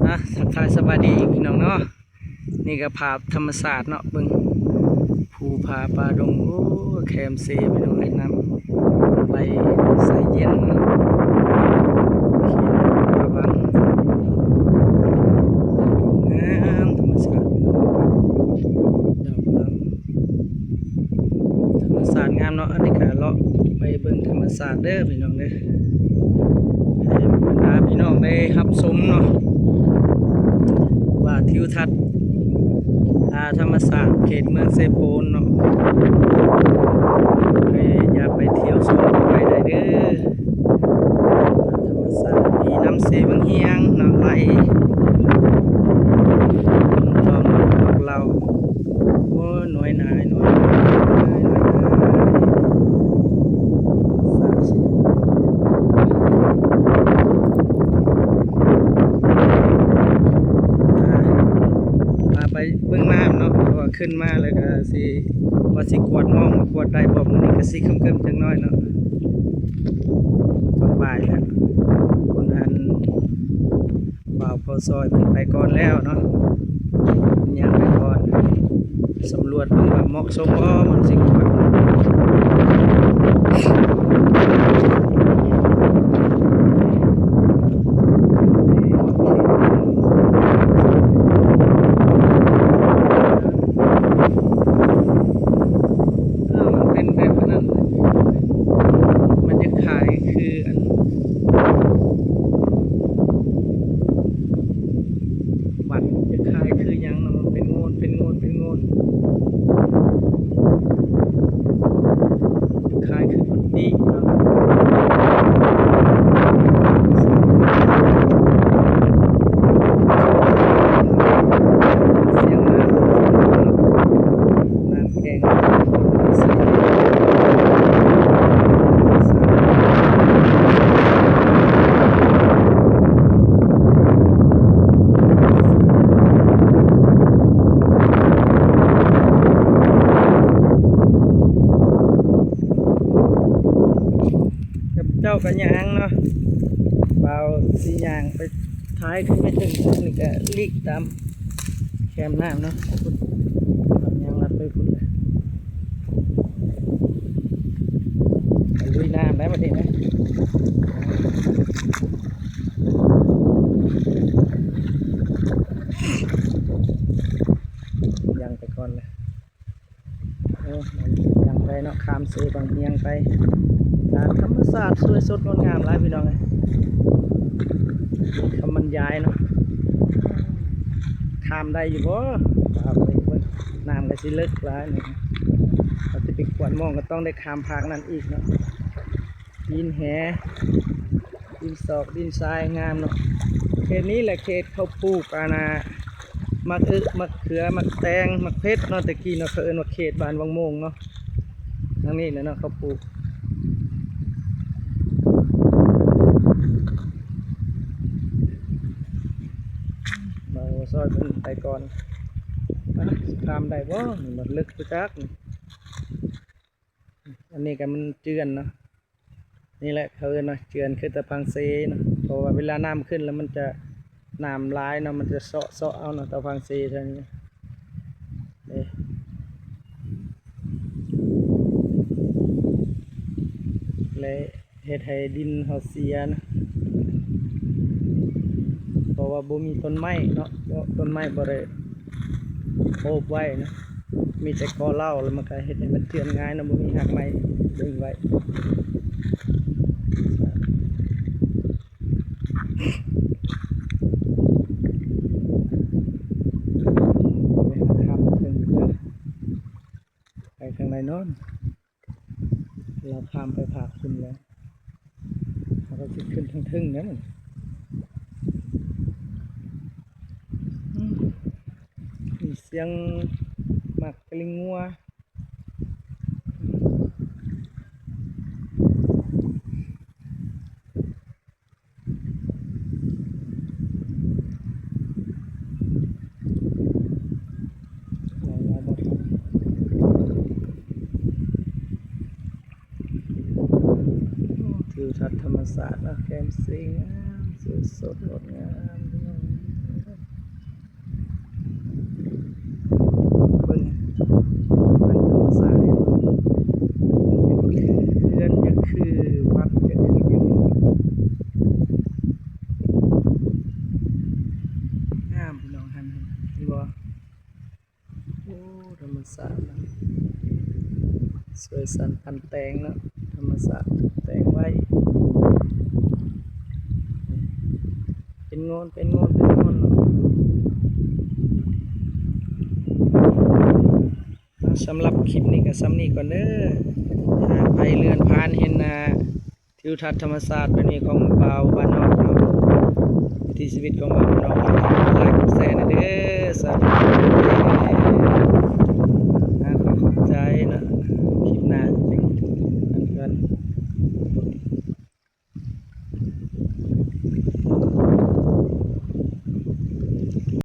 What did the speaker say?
ทักทายสวัสดีพี่น้องเนาะนี่ก็ภาพธรรมศาสตร์เนาะเบิ่งภูผาป่าดงโอ้แคมเซพี่น้องไอ้น้ำไหลใสเย็นเนาะระวังงามธรรมศาสตร์พี่น้องดอกเนาะธรรมศาสตร์งามเนาะอันนี้ก็เลาะไปเบิ่งธรรมศาสตร์เด้อพี่น้องเด้อให้บรรดาพี่น้องได้รับชมเนาะว่าทิวทัศน์ธรรมศาสตร์เขตเมืองเซโปนเนาะอย่าไปเที่ยวชมไปได้เด้อธรรมศาสตร์มีน้ำเซบางเฮียงเนาะไหลทองของเราโอ้หน่วยนายหน่วยไปเบื้องน้ำเนาะเพราะว่าขึ้นมาเลยก็สิว่าสิกวดมองกวดได้บ่มื้อนี้ก็สิเคิมๆจังน้อยเนาะตอนบ่ายแล้วคนอันบ่าวพอซอยเพิ่นไปก่อนแล้วเนาะยังไปก่อนสำรวจเบิ่งว่าเหมาะสมบ่มันสิกวดบัตรจะขายคือยังเนาะเป็นโงนขายคือคนดีเนาะเสียงน้ำแกงเจ้ากันยางเนาะเบาสียางไปท้ายขึ้นไปถึงนี่ก็ลีกตามแคมน้ำเนาะคุณทำยางรัดไปคุณลุยน้ำได้มาดีไหมยังไปก่อนเลยยังไปเนาะข้ามเซบางเมียงไปธรรมศาสตร์สวยสดงดงามหลายพี่น้องเลยคำบรรยายเนาะข้ามได้อยู่บ่น้ำก็สิเลิกหลายเนี่ยเราจะไปกวดมองก็ต้องได้ข้ามภาคนั้นอีกเนาะดินแหดินศอกดินทรายงามเนาะเขตนี้แหละเขตเขาปลูกมักมักเขือมักแตงมักเพชรเนาะตะกี้เนาะเขาเอิ้นว่าเขตบ้านวังโมงเนาะทางนี้เนาะเขาปลูกเราซอยมันไปก่อนข้ามได้บ่มันลึกไปจักอันนี้ก็มันเจือนเนาะนี่แหละเขาเอิ้นว่าเจือนคือตะพังเซเนาะเพราะว่าเวลาน้ำขึ้นแล้วมันจะน้ำร้ายเนาะมันจะเซาะเอาเนาะตะพังเซทางนี้เลยเฮ็ดให้ดินเฮาเสียนะเพราะว่าบ่มีต้นไม้เนาะต้นไม้บ่ได้โอบไว้นะมีแต่กอเหล้าแล้วมันก็เฮ็ดให้มันเทือนง่ายนะบ่มีหักไม้ดึงไว้ไปทางไหนโน้นเราข้ามไปผาขึ้นแล้วเราก็จะขึ้นทึ่งๆนะมีเสียงหมักกลิ้งงัวทิวทัศน์ธรรมศาสตร์นะแคมป์สวยงามสวยสดงดงาม ศาสตร์นะสวยสันพันแตงเนาะธรรมศาสตร์แต่งไว้เป็นโงนเป็นโงนเป็นโงนเนาะสำหรับคลิปนี้ก็ซ้ำนี้ก่อนเด้อไปเรือนพานเห็นทิวทัศน์ธรรมศาสตร์แบบนี้ของบ่าวบ้านนอกเนาะวิถีชีวิตของบ่าวบ้านนอกหลายกดแสนเด้อสาธุ